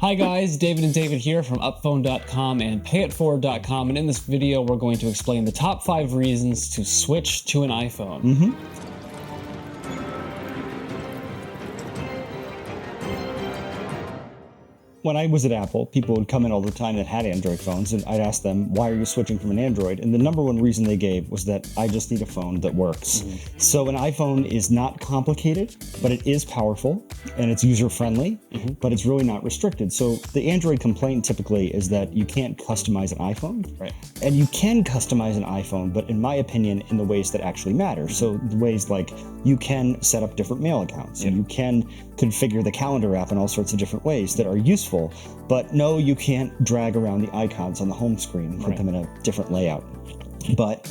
Hi guys, David and David here from upphone.com and payette4.com, and in this video we're going to explain the top 5 reasons to switch to an iPhone. When I was at Apple, people would come in all the time that had Android phones, and I'd ask them, why are you switching from an Android? And the number one reason they gave was that I just need a phone that works. So an iPhone is not complicated, but it is powerful, and it's user-friendly, but it's really not restricted. So the Android complaint typically is that you can't customize an iPhone. Right. And you can customize an iPhone, but in my opinion, in the ways that actually matter. So the ways like you can set up different mail accounts, and you can configure the calendar app in all sorts of different ways that are useful. But no, you can't drag around the icons on the home screen and put them in a different layout. But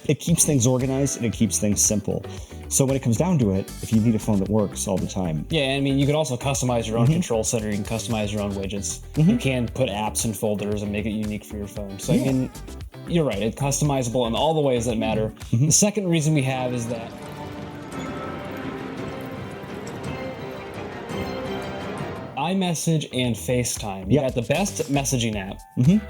it keeps things organized and it keeps things simple. So when it comes down to it, if you need a phone that works all the time. Yeah, I mean, you can also customize your own control center, you can customize your own widgets, you can put apps in folders and make it unique for your phone. So I mean, you're right, it's customizable in all the ways that matter. The second reason we have is that iMessage and FaceTime. You've got the best messaging app,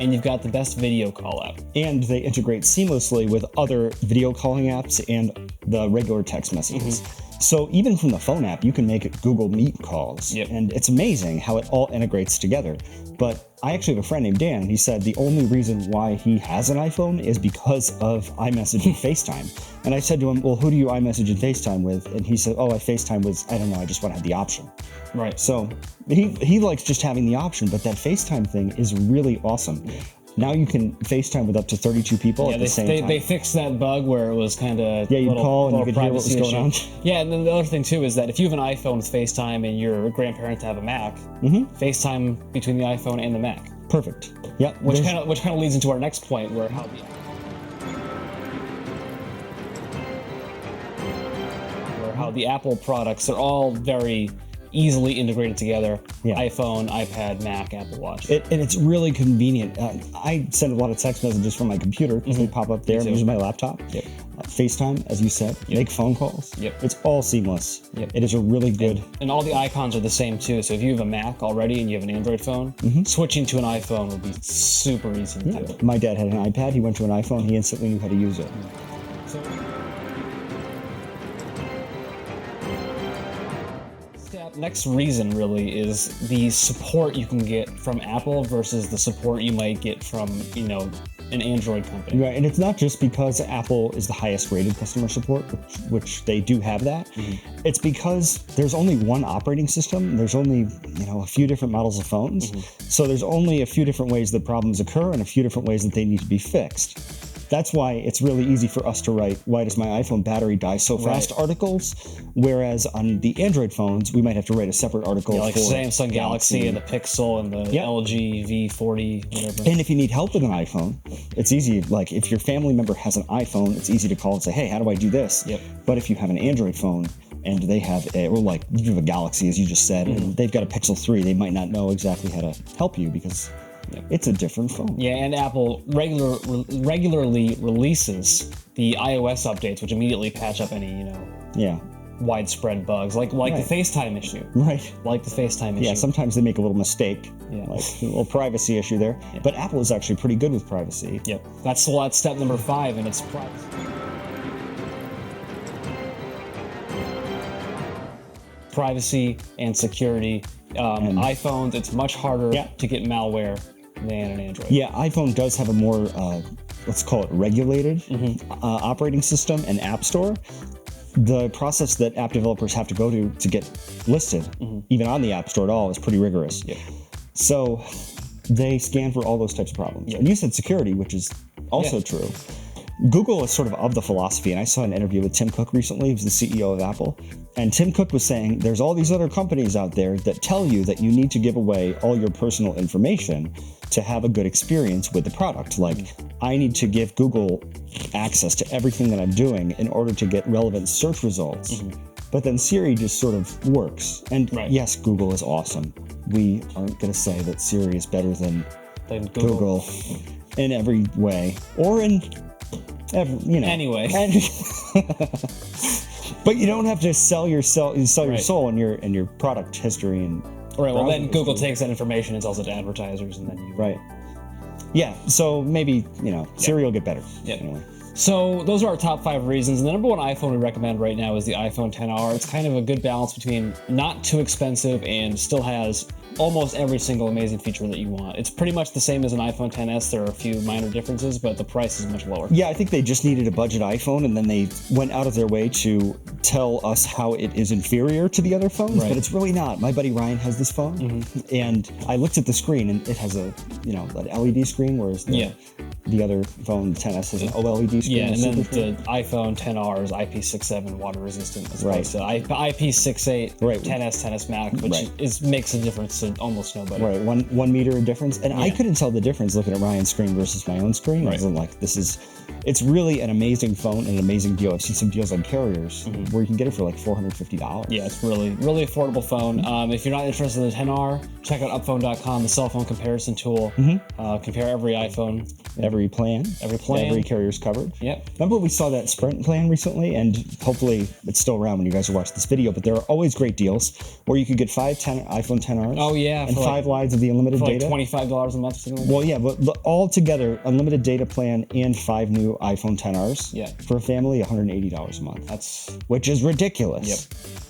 and you've got the best video call app. And they integrate seamlessly with other video calling apps and the regular text messages. So even from the phone app, you can make Google Meet calls. And it's amazing how it all integrates together. But I actually have a friend named Dan, and he said the only reason why he has an iPhone is because of iMessage and FaceTime. And I said to him, well, who do you iMessage and FaceTime with? And he said, oh, I FaceTime with, I don't know, I just want to have the option. Right. So he likes just having the option, but that FaceTime thing is really awesome. Now you can FaceTime with up to 32 people at the same time. They fixed that bug where it was kind of you call and you could hear what was going on. Yeah, and then the other thing too is that if you have an iPhone with FaceTime and your grandparents have a Mac, FaceTime between the iPhone and the Mac. Perfect. Yeah. Which kind of leads into our next point, where how the Apple products are all very easily integrated together. iPhone, iPad, Mac, Apple Watch. And it's really convenient. I send a lot of text messages from my computer because they pop up there. I'm using my laptop. FaceTime, as you said, make phone calls. It's all seamless. It is a really good... And all the icons are the same too. So if you have a Mac already and you have an Android phone, switching to an iPhone would be super easy to do. My dad had an iPad. He went to an iPhone. He instantly knew how to use it. Next reason really is the support you can get from Apple versus the support you might get from, an Android company. Right, and it's not just because Apple is the highest rated customer support, which they do have that. It's because there's only one operating system. There's only, a few different models of phones. So there's only a few different ways that problems occur and a few different ways that they need to be fixed. That's why it's really easy for us to write, why does my iPhone battery die so fast articles, whereas on the Android phones, we might have to write a separate article like for Samsung Galaxy and the Pixel and the LG V40, whatever. And if you need help with an iPhone, it's easy. Like if your family member has an iPhone, it's easy to call and say, hey, how do I do this? But if you have an Android phone and they have you have a Galaxy, as you just said, and they've got a Pixel 3, they might not know exactly how to help you because it's a different phone. Yeah, and Apple regularly releases the iOS updates, which immediately patch up any, widespread bugs, like the FaceTime issue. Like the FaceTime issue. Yeah, sometimes they make a little mistake, like a little privacy issue there. But Apple is actually pretty good with privacy. That's step number 5, and it's privacy. Privacy and security. iPhones, it's much harder to get malware than an Android. Yeah, iPhone does have a more, let's call it regulated operating system and app store. The process that app developers have to go to get listed, even on the App Store at all, is pretty rigorous. So they scan for all those types of problems. And you said security, which is also true. Google is sort of the philosophy, and I saw an interview with Tim Cook recently, who's the CEO of Apple, and Tim Cook was saying there's all these other companies out there that tell you that you need to give away all your personal information to have a good experience with the product. Like, I need to give Google access to everything that I'm doing in order to get relevant search results. But then Siri just sort of works. And yes, Google is awesome. We aren't going to say that Siri is better than Google in every way, or in anyway. But you don't have to sell your soul and your product history and Right. Well, then browser Google history. takes that information and sells it to advertisers, and then you. Right. Yeah. So maybe Siri will get better. Yeah. Anyway. So those are our top 5 reasons. And the number one iPhone we recommend right now is the iPhone XR. It's kind of a good balance between not too expensive and still has almost every single amazing feature that you want. It's pretty much the same as an iPhone XS. There are a few minor differences, but the price is much lower. Yeah, I think they just needed a budget iPhone, and then they went out of their way to tell us how it is inferior to the other phones, Right. but it's really not. My buddy Ryan has this phone, and I looked at the screen, and it has a an LED screen, whereas the other phone, the XS, has an OLED screen. Yeah, and then the iPhone XR is IP67 water resistant as opposed to IP68 XS Max, which makes a difference to almost nobody. Right, one meter of difference, and I couldn't tell the difference looking at Ryan's screen versus my own screen. I was like, it's really an amazing phone and an amazing deal. I've seen some deals on carriers where you can get it for like $450. Yeah, it's really affordable phone. If you're not interested in the XR, check out upphone.com, the cell phone comparison tool. Compare every iPhone. Every plan. Every carrier's covered. Yep. Remember we saw that Sprint plan recently, and hopefully it's still around when you guys are watching this video, but there are always great deals where you could get 5 iPhone XRs. Oh, yeah. And 5 lines of the unlimited for data. $25 a month or something like that? Well, yeah, but all together, unlimited data plan and 5 new iPhone XRs. Yeah. For a family, $180 a month. Which is ridiculous. Yep.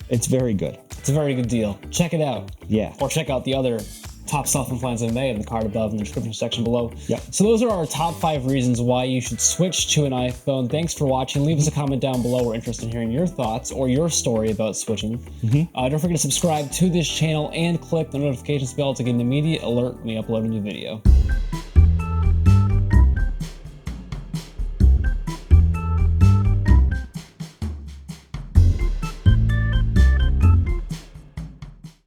It's very good. It's a very good deal. Check it out. Yeah. Or check out the other top cell phone plans in May in the card above in the description section below. Yep. So those are our top 5 reasons why you should switch to an iPhone. Thanks for watching. Leave us a comment down below. We're interested in hearing your thoughts or your story about switching. Don't forget to subscribe to this channel and click the notifications bell to get an immediate alert when we upload a new video.